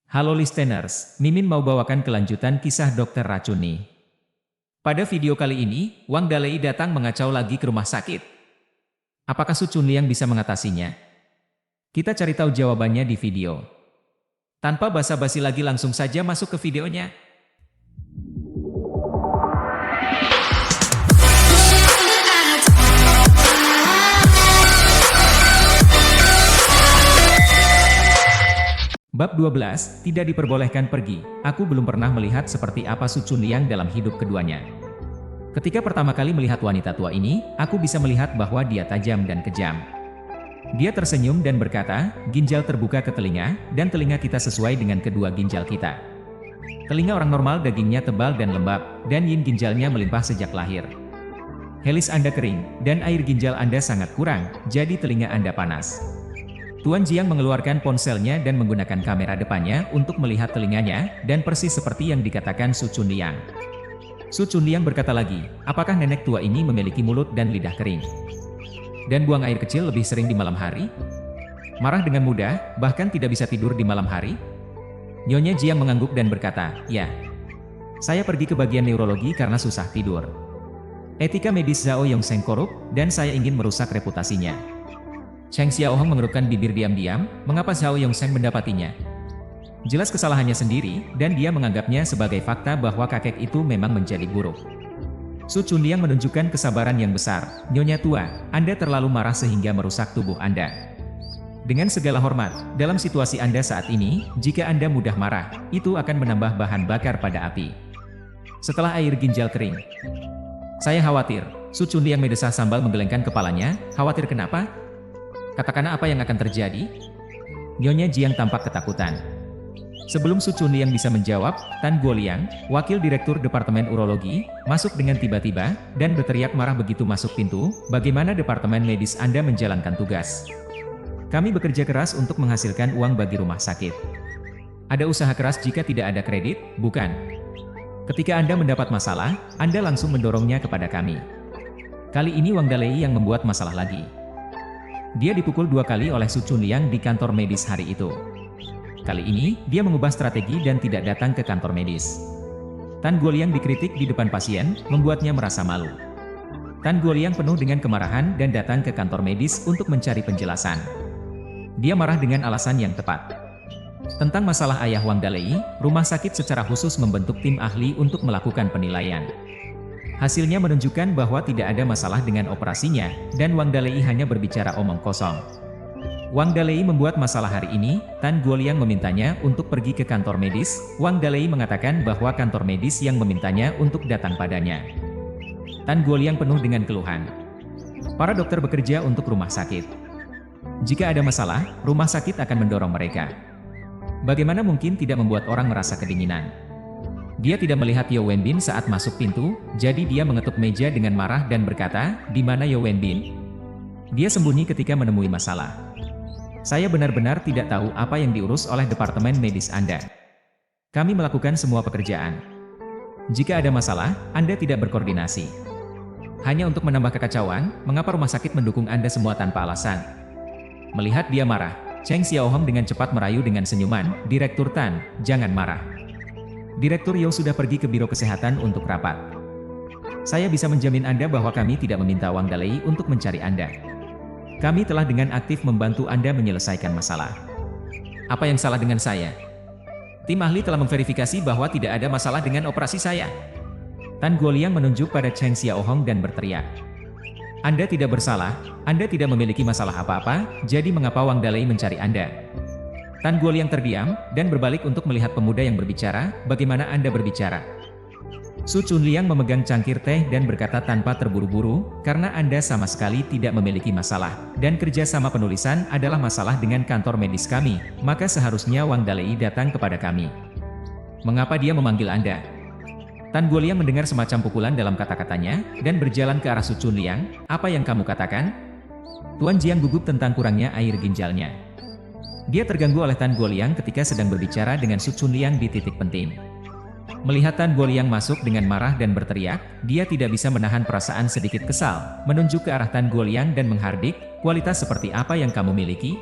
Halo listeners, Mimin mau bawakan kelanjutan kisah dokter racun nih. Pada video kali ini, Wang Dalei datang mengacau lagi ke rumah sakit. Apakah Su Chunliang bisa mengatasinya? Kita cari tahu jawabannya di video. Tanpa basa-basi lagi langsung saja masuk ke videonya. Bab 12, tidak diperbolehkan pergi. Aku belum pernah melihat seperti apa Su Chunliang dalam hidup keduanya. Ketika pertama kali melihat wanita tua ini, aku bisa melihat bahwa dia tajam dan kejam. Dia tersenyum dan berkata, ginjal terbuka ke telinga, dan telinga kita sesuai dengan kedua ginjal kita. Telinga orang normal dagingnya tebal dan lembab, dan yin ginjalnya melimpah sejak lahir. Helis Anda kering, dan air ginjal Anda sangat kurang, jadi telinga Anda panas. Tuan Jiang mengeluarkan ponselnya dan menggunakan kamera depannya untuk melihat telinganya, dan persis seperti yang dikatakan Su Chunliang. Su Chunliang berkata lagi, apakah nenek tua ini memiliki mulut dan lidah kering? Dan buang air kecil lebih sering di malam hari? Marah dengan mudah, bahkan tidak bisa tidur di malam hari? Nyonya Jiang mengangguk dan berkata, ya. Saya pergi ke bagian neurologi karena susah tidur. Etika medis Zhao Yongsheng korup, dan saya ingin merusak reputasinya. Cheng Xiaohong mengerutkan bibir diam-diam, mengapa Zhao Yongsheng mendapatinya? Jelas kesalahannya sendiri, dan dia menganggapnya sebagai fakta bahwa kakek itu memang menjadi buruk. Su Chunliang menunjukkan kesabaran yang besar. Nyonya tua, Anda terlalu marah sehingga merusak tubuh Anda. Dengan segala hormat, dalam situasi Anda saat ini, jika Anda mudah marah, itu akan menambah bahan bakar pada api. Setelah air ginjal kering. Saya khawatir. Su Chunliang mendesah sambil menggelengkan kepalanya. Khawatir kenapa? Katakan apa yang akan terjadi? Nyonya Jiang tampak ketakutan. Sebelum Su Chunliang bisa menjawab, Tan Guoliang, wakil direktur Departemen Urologi, masuk dengan tiba-tiba, dan berteriak marah begitu masuk pintu, bagaimana Departemen Medis Anda menjalankan tugas? Kami bekerja keras untuk menghasilkan uang bagi rumah sakit. Ada usaha keras jika tidak ada kredit, bukan? Ketika Anda mendapat masalah, Anda langsung mendorongnya kepada kami. Kali ini Wang Dalei yang membuat masalah lagi. Dia dipukul 2 kali oleh Su Chunliang di kantor medis hari itu. Kali ini, dia mengubah strategi dan tidak datang ke kantor medis. Tan Guoliang dikritik di depan pasien, membuatnya merasa malu. Tan Guoliang penuh dengan kemarahan dan datang ke kantor medis untuk mencari penjelasan. Dia marah dengan alasan yang tepat. Tentang masalah ayah Wang Dalei, rumah sakit secara khusus membentuk tim ahli untuk melakukan penilaian. Hasilnya menunjukkan bahwa tidak ada masalah dengan operasinya, dan Wang Dalei hanya berbicara omong kosong. Wang Dalei membuat masalah hari ini, Tan Guoliang memintanya untuk pergi ke kantor medis. Wang Dalei mengatakan bahwa kantor medis yang memintanya untuk datang padanya. Tan Guoliang penuh dengan keluhan. Para dokter bekerja untuk rumah sakit. Jika ada masalah, rumah sakit akan mendorong mereka. Bagaimana mungkin tidak membuat orang merasa kedinginan? Dia tidak melihat Yao Wenbin saat masuk pintu, jadi dia mengetuk meja dengan marah dan berkata, di mana Yao Wenbin? Dia sembunyi ketika menemui masalah. Saya benar-benar tidak tahu apa yang diurus oleh Departemen Medis Anda. Kami melakukan semua pekerjaan. Jika ada masalah, Anda tidak berkoordinasi. Hanya untuk menambah kekacauan, mengapa rumah sakit mendukung Anda semua tanpa alasan? Melihat dia marah, Cheng Xiaohong dengan cepat merayu dengan senyuman, Direktur Tan, jangan marah. Direktur Yao sudah pergi ke Biro Kesehatan untuk rapat. Saya bisa menjamin Anda bahwa kami tidak meminta Wang Dalei untuk mencari Anda. Kami telah dengan aktif membantu Anda menyelesaikan masalah. Apa yang salah dengan saya? Tim ahli telah memverifikasi bahwa tidak ada masalah dengan operasi saya. Tan Guoliang menunjuk pada Cheng Xiaohong dan berteriak. Anda tidak bersalah, Anda tidak memiliki masalah apa-apa, jadi mengapa Wang Dalei mencari Anda? Tan Guoliang terdiam, dan berbalik untuk melihat pemuda yang berbicara, bagaimana Anda berbicara? Su Chunliang memegang cangkir teh dan berkata tanpa terburu-buru, karena Anda sama sekali tidak memiliki masalah, dan kerja sama penulisan adalah masalah dengan kantor medis kami, maka seharusnya Wang Dalei datang kepada kami. Mengapa dia memanggil Anda? Tan Guoliang mendengar semacam pukulan dalam kata-katanya, dan berjalan ke arah Su Chunliang, apa yang kamu katakan? Tuan Jiang gugup tentang kurangnya air ginjalnya. Dia terganggu oleh Tan Guoliang ketika sedang berbicara dengan Su Chunliang di titik penting. Melihat Tan Guoliang masuk dengan marah dan berteriak, dia tidak bisa menahan perasaan sedikit kesal, menunjuk ke arah Tan Guoliang dan menghardik, kualitas seperti apa yang kamu miliki?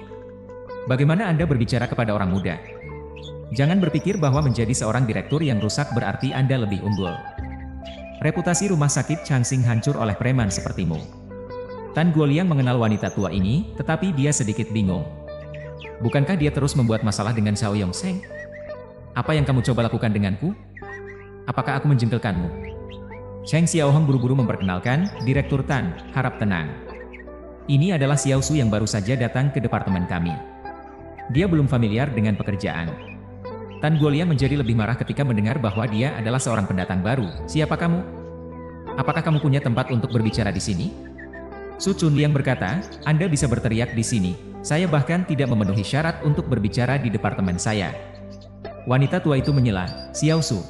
Bagaimana Anda berbicara kepada orang muda? Jangan berpikir bahwa menjadi seorang direktur yang rusak berarti Anda lebih unggul. Reputasi rumah sakit Changsing hancur oleh preman sepertimu. Tan Guoliang mengenal wanita tua ini, tetapi dia sedikit bingung. Bukankah dia terus membuat masalah dengan Xiao Yongsheng? Apa yang kamu coba lakukan denganku? Apakah aku menjengkelkanmu? Cheng Xiaohong buru-buru memperkenalkan, Direktur Tan, harap tenang. Ini adalah Xiao Su yang baru saja datang ke departemen kami. Dia belum familiar dengan pekerjaan. Tan Guoliang menjadi lebih marah ketika mendengar bahwa dia adalah seorang pendatang baru. Siapa kamu? Apakah kamu punya tempat untuk berbicara di sini? Su Chunliang berkata, Anda bisa berteriak di sini. Saya bahkan tidak memenuhi syarat untuk berbicara di departemen saya. Wanita tua itu menyela, Xiao Su.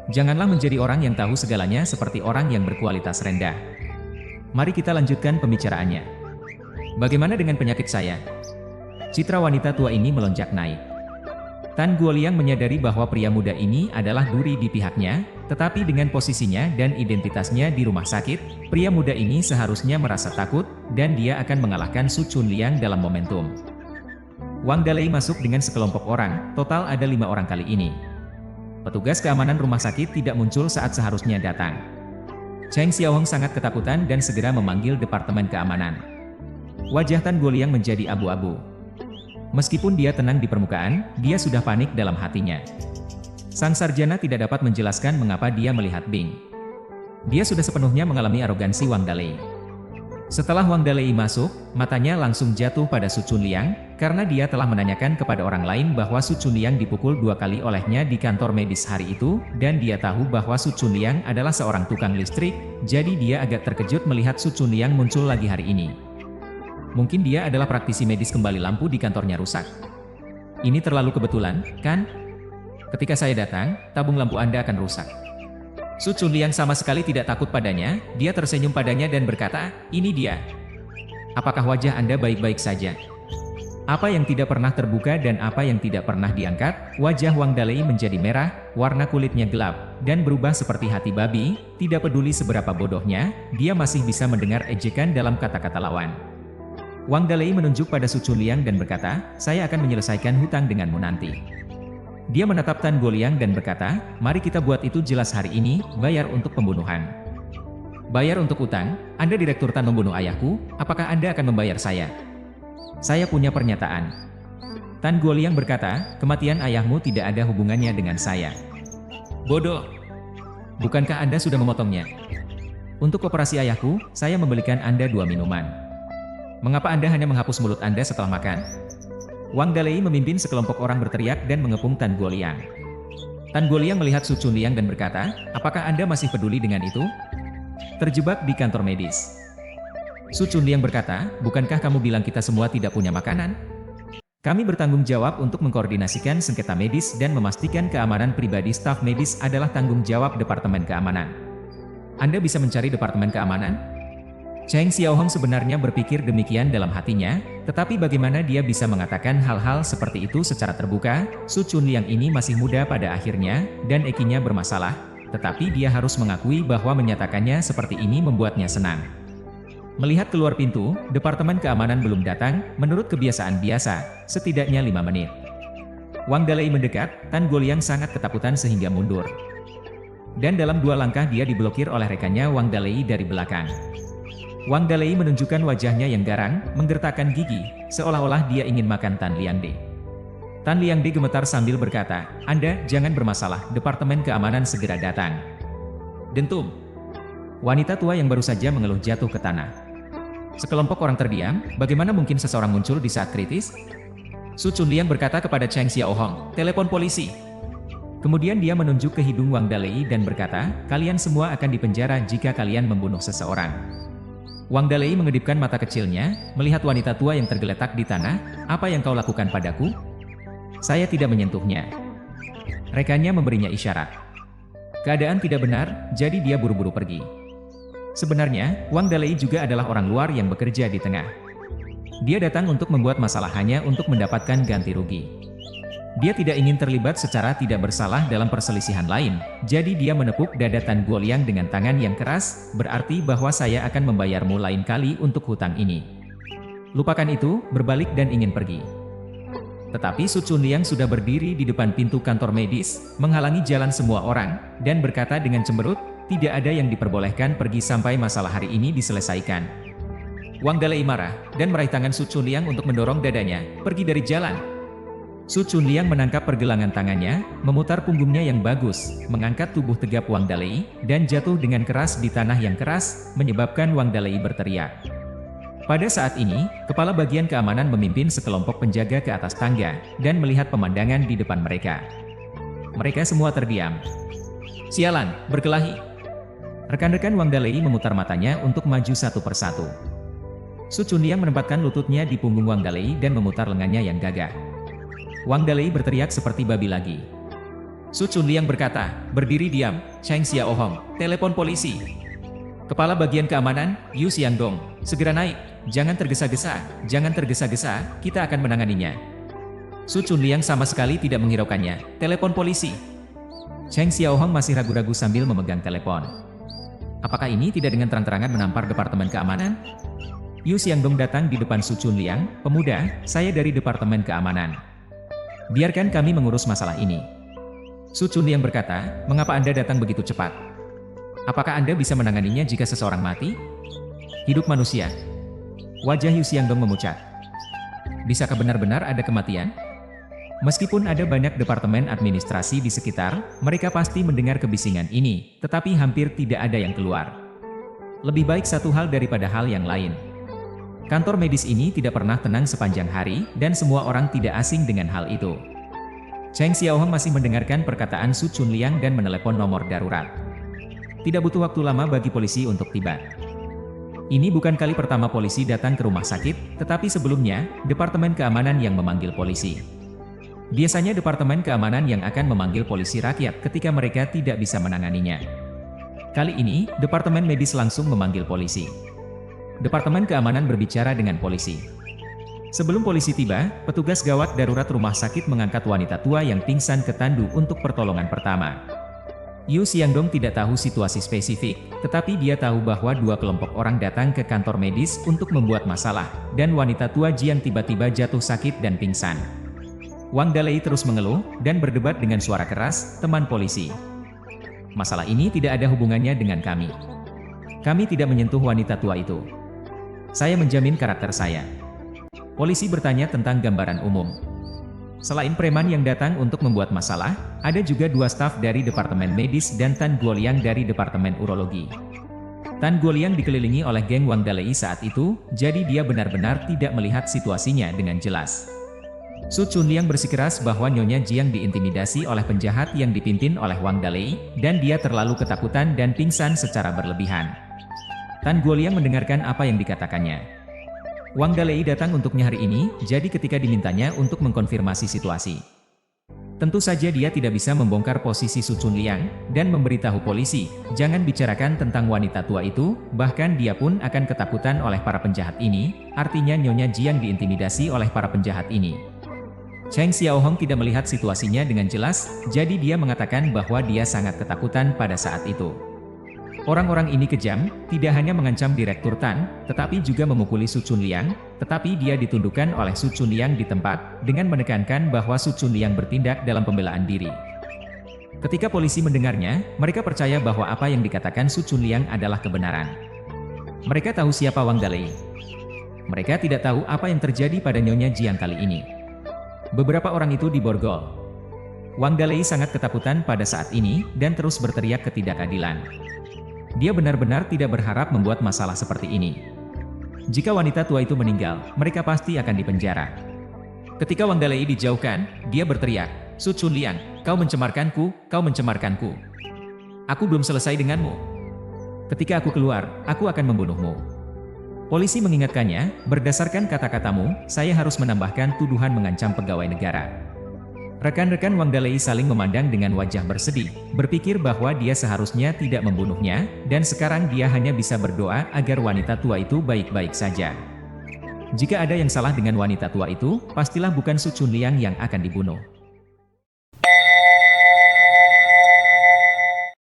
Janganlah menjadi orang yang tahu segalanya seperti orang yang berkualitas rendah. Mari kita lanjutkan pembicaraannya. Bagaimana dengan penyakit saya? Citra wanita tua ini melonjak naik. Tan Guoliang menyadari bahwa pria muda ini adalah duri di pihaknya, tetapi dengan posisinya dan identitasnya di rumah sakit, pria muda ini seharusnya merasa takut, dan dia akan mengalahkan Su Chunliang dalam momentum. Wang Dalei masuk dengan sekelompok orang, total ada 5 orang kali ini. Petugas keamanan rumah sakit tidak muncul saat seharusnya datang. Cheng Xiaohong sangat ketakutan dan segera memanggil departemen keamanan. Wajah Tan Guoliang menjadi abu-abu. Meskipun dia tenang di permukaan, dia sudah panik dalam hatinya. Sang sarjana tidak dapat menjelaskan mengapa dia melihat Bing. Dia sudah sepenuhnya mengalami arogansi Wang Dalei. Setelah Wang Dalei masuk, matanya langsung jatuh pada Su Chunliang, karena dia telah menanyakan kepada orang lain bahwa Su Chunliang dipukul 2 kali olehnya di kantor medis hari itu, dan dia tahu bahwa Su Chunliang adalah seorang tukang listrik, jadi dia agak terkejut melihat Su Chunliang muncul lagi hari ini. Mungkin dia adalah praktisi medis kembali lampu di kantornya rusak. Ini terlalu kebetulan, kan? Ketika saya datang, tabung lampu Anda akan rusak. Su Chunliang sama sekali tidak takut padanya, dia tersenyum padanya dan berkata, ini dia. Apakah wajah Anda baik-baik saja? Apa yang tidak pernah terbuka dan apa yang tidak pernah diangkat, wajah Wang Dalei menjadi merah, warna kulitnya gelap, dan berubah seperti hati babi, tidak peduli seberapa bodohnya, dia masih bisa mendengar ejekan dalam kata-kata lawan. Wang Dalei menunjuk pada Su Chunliang dan berkata, saya akan menyelesaikan hutang denganmu nanti. Dia menatap Tan Guoliang dan berkata, mari kita buat itu jelas hari ini, bayar untuk pembunuhan. Bayar untuk utang, Anda Direktur Tan membunuh ayahku, apakah Anda akan membayar saya? Saya punya pernyataan. Tan Guoliang berkata, kematian ayahmu tidak ada hubungannya dengan saya. Bodoh. Bukankah Anda sudah memotongnya? Untuk operasi ayahku, saya membelikan Anda 2 minuman. Mengapa Anda hanya menghapus mulut Anda setelah makan? Wang Dalei memimpin sekelompok orang berteriak dan mengepung Tan Guoliang. Tan Guoliang melihat Su Chunliang dan berkata, apakah Anda masih peduli dengan itu? Terjebak di kantor medis. Su Chunliang berkata, bukankah kamu bilang kita semua tidak punya makanan? Kami bertanggung jawab untuk mengkoordinasikan sengketa medis dan memastikan keamanan pribadi staf medis adalah tanggung jawab Departemen Keamanan. Anda bisa mencari Departemen Keamanan? Cheng Xiaohong sebenarnya berpikir demikian dalam hatinya, tetapi bagaimana dia bisa mengatakan hal-hal seperti itu secara terbuka? Su Chunliang ini masih muda pada akhirnya, dan EQ-nya bermasalah, tetapi dia harus mengakui bahwa menyatakannya seperti ini membuatnya senang. Melihat keluar pintu, Departemen Keamanan belum datang, menurut kebiasaan biasa, setidaknya 5 menit. Wang Dalei mendekat, Tan Guoliang sangat ketakutan sehingga mundur. Dan dalam 2 langkah dia diblokir oleh rekannya Wang Dalei dari belakang. Wang Dalei menunjukkan wajahnya yang garang, menggertakkan gigi, seolah-olah dia ingin makan Tan Liangde. Tan Liangde gemetar sambil berkata, Anda jangan bermasalah, Departemen Keamanan segera datang. Dentum. Wanita tua yang baru saja mengeluh jatuh ke tanah. Sekelompok orang terdiam, bagaimana mungkin seseorang muncul di saat kritis? Su Chunliang berkata kepada Cheng Xiaohong, telepon polisi. Kemudian dia menunjuk ke hidung Wang Dalei dan berkata, kalian semua akan dipenjara jika kalian membunuh seseorang. Wang Dalei mengedipkan mata kecilnya, melihat wanita tua yang tergeletak di tanah, apa yang kau lakukan padaku? Saya tidak menyentuhnya. Rekannya memberinya isyarat. Keadaan tidak benar, jadi dia buru-buru pergi. Sebenarnya, Wang Dalei juga adalah orang luar yang bekerja di tengah. Dia datang untuk membuat masalah hanya untuk mendapatkan ganti rugi. Dia tidak ingin terlibat secara tidak bersalah dalam perselisihan lain, jadi dia menepuk dada Tan Guoliang dengan tangan yang keras, berarti bahwa saya akan membayarmu lain kali untuk hutang ini. Lupakan itu, berbalik dan ingin pergi. Tetapi Su Chunliang sudah berdiri di depan pintu kantor medis, menghalangi jalan semua orang, dan berkata dengan cemberut, tidak ada yang diperbolehkan pergi sampai masalah hari ini diselesaikan. Wang Dalei marah, dan meraih tangan Su Chunliang untuk mendorong dadanya, pergi dari jalan. Su Chunliang menangkap pergelangan tangannya, memutar punggungnya yang bagus, mengangkat tubuh tegap Wang Dalei, dan jatuh dengan keras di tanah yang keras, menyebabkan Wang Dalei berteriak. Pada saat ini, kepala bagian keamanan memimpin sekelompok penjaga ke atas tangga, dan melihat pemandangan di depan mereka. Mereka semua terdiam. Sialan, berkelahi. Rekan-rekan Wang Dalei memutar matanya untuk maju satu persatu. Su Chunliang menempatkan lututnya di punggung Wang Dalei dan memutar lengannya yang gagah. Wang Dalei berteriak seperti babi lagi. Su Chunliang berkata, berdiri diam, Cheng Xiaohong, telepon polisi. Kepala bagian keamanan, Yu Xiangdong, segera naik, jangan tergesa-gesa, kita akan menanganinya. Su Chunliang sama sekali tidak menghiraukannya, telepon polisi. Cheng Xiaohong masih ragu-ragu sambil memegang telepon. Apakah ini tidak dengan terang-terangan menampar departemen keamanan? Yu Xiangdong datang di depan Su Chunliang, pemuda, saya dari departemen keamanan. Biarkan kami mengurus masalah ini. Su Chunliang berkata, mengapa Anda datang begitu cepat? Apakah Anda bisa menanganinya jika seseorang mati? Hidup manusia. Wajah Yu Xiangdong memucat. Bisakah benar-benar ada kematian? Meskipun ada banyak departemen administrasi di sekitar, mereka pasti mendengar kebisingan ini, tetapi hampir tidak ada yang keluar. Lebih baik satu hal daripada hal yang lain. Kantor medis ini tidak pernah tenang sepanjang hari, dan semua orang tidak asing dengan hal itu. Cheng Xiaohong masih mendengarkan perkataan Su Chunliang dan menelepon nomor darurat. Tidak butuh waktu lama bagi polisi untuk tiba. Ini bukan kali pertama polisi datang ke rumah sakit, tetapi sebelumnya, Departemen Keamanan yang memanggil polisi. Biasanya Departemen Keamanan yang akan memanggil polisi rakyat ketika mereka tidak bisa menanganinya. Kali ini, Departemen Medis langsung memanggil polisi. Departemen Keamanan berbicara dengan polisi. Sebelum polisi tiba, petugas gawat darurat rumah sakit mengangkat wanita tua yang pingsan ke tandu untuk pertolongan pertama. Yu Xiangdong tidak tahu situasi spesifik, tetapi dia tahu bahwa dua kelompok orang datang ke kantor medis untuk membuat masalah, dan wanita tua Jiang tiba-tiba jatuh sakit dan pingsan. Wang Dalei terus mengeluh, dan berdebat dengan suara keras, teman polisi. Masalah ini tidak ada hubungannya dengan kami. Kami tidak menyentuh wanita tua itu. Saya menjamin karakter saya. Polisi bertanya tentang gambaran umum. Selain preman yang datang untuk membuat masalah, ada juga dua staf dari Departemen Medis dan Tan Guoliang dari Departemen Urologi. Tan Guoliang dikelilingi oleh geng Wang Dalei saat itu, jadi dia benar-benar tidak melihat situasinya dengan jelas. Su Chunliang bersikeras bahwa Nyonya Jiang diintimidasi oleh penjahat yang dipimpin oleh Wang Dalei, dan dia terlalu ketakutan dan pingsan secara berlebihan. Tan Guoliang mendengarkan apa yang dikatakannya. Wang Dalei datang untuknya hari ini, jadi ketika dimintanya untuk mengkonfirmasi situasi. Tentu saja dia tidak bisa membongkar posisi Su Chunliang, dan memberitahu polisi, jangan bicarakan tentang wanita tua itu, bahkan dia pun akan ketakutan oleh para penjahat ini, artinya Nyonya Jiang diintimidasi oleh para penjahat ini. Cheng Xiaohong tidak melihat situasinya dengan jelas, jadi dia mengatakan bahwa dia sangat ketakutan pada saat itu. Orang-orang ini kejam, tidak hanya mengancam Direktur Tan, tetapi juga memukuli Su Chunliang, tetapi dia ditundukkan oleh Su Chunliang di tempat, dengan menekankan bahwa Su Chunliang bertindak dalam pembelaan diri. Ketika polisi mendengarnya, mereka percaya bahwa apa yang dikatakan Su Chunliang adalah kebenaran. Mereka tahu siapa Wang Dalei. Mereka tidak tahu apa yang terjadi pada Nyonya Jiang kali ini. Beberapa orang itu diborgol. Wang Dalei sangat ketakutan pada saat ini, dan terus berteriak ketidakadilan. Dia benar-benar tidak berharap membuat masalah seperti ini. Jika wanita tua itu meninggal, mereka pasti akan dipenjara. Ketika Wang Dalei dijauhkan, dia berteriak, Su Chunliang, kau mencemarkanku, kau mencemarkanku. Aku belum selesai denganmu. Ketika aku keluar, aku akan membunuhmu. Polisi mengingatkannya, berdasarkan kata-katamu, saya harus menambahkan tuduhan mengancam pegawai negara. Rekan-rekan Wang Dalei saling memandang dengan wajah bersedih, berpikir bahwa dia seharusnya tidak membunuhnya, dan sekarang dia hanya bisa berdoa agar wanita tua itu baik-baik saja. Jika ada yang salah dengan wanita tua itu, pastilah bukan Su Chunliang yang akan dibunuh.